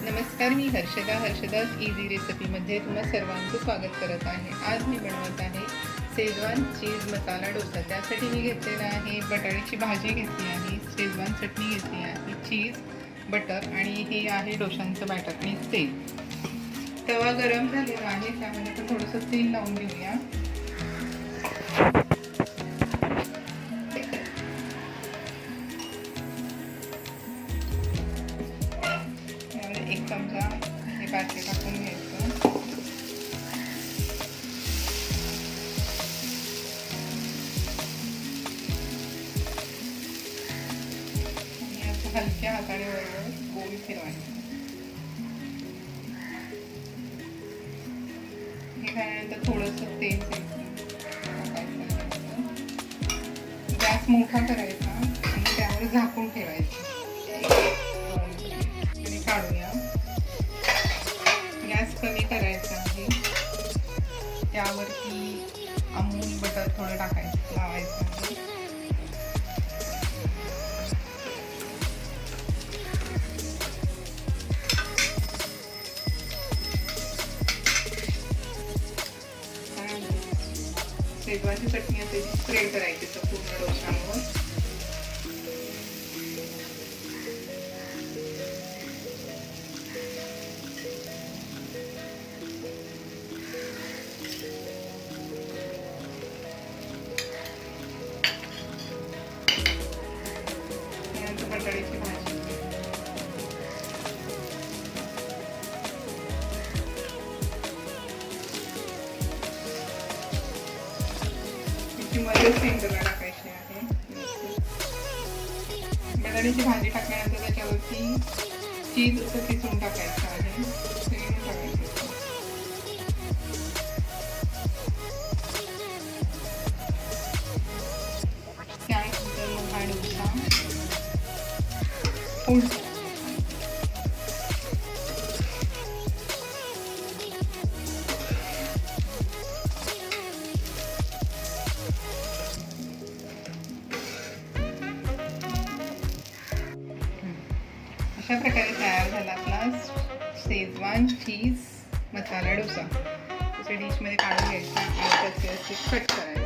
नमस्कार, मी हर्षदास इझी रेसिपीमध्ये तुम्हा सर्वांचं स्वागत करत आहे. आज मी बनवत आहे शेजवान चीज मसाला डोसा. त्यासाठी मी घेतलेला आहे बटाट्याची भाजी घेतली आहे, शेजवान चटणी घेतली आहे, चीज, बटर आणि हे आहे डोशांचं बॅटर आणि तेल. तवा गरम झालेला आहे, त्यामध्ये आपण थोडंसं तेल लावून घेऊया. एक चमचा हे पाचशे टाकून घ्यायचं. आणि असं हलक्या हाताने बरोबर गोल फिरवायचं. हे झाल्यानंतर थोडंसं तेल टाकायचं. गॅस मोठा करायचा आणि त्यावर झाकून ठेवायचं. काढूया. गॅस कमी करायचा आहे. त्यावरती अमूल बटर थोडं टाकायचं, लावायचं आहे. शेजवानची चटणी असे स्प्रेड करायची पूर्ण डोशावर. बटाट्याची भाजी, तिची मध्ये सेंटरला टाकायची आहे. बटाट्याची भाजी टाकल्यानंतर त्याच्यावरती चीज असं किसून टाकायचं आहे. त्यानंतर मग हा डोसा उलटा. अशा प्रकारे तयार झाला आपला शेजवान चीज मसाला डोसा. दुसऱ्या डिशमध्ये काढून घ्यायचा आणि त्याचे असे कट करायचे.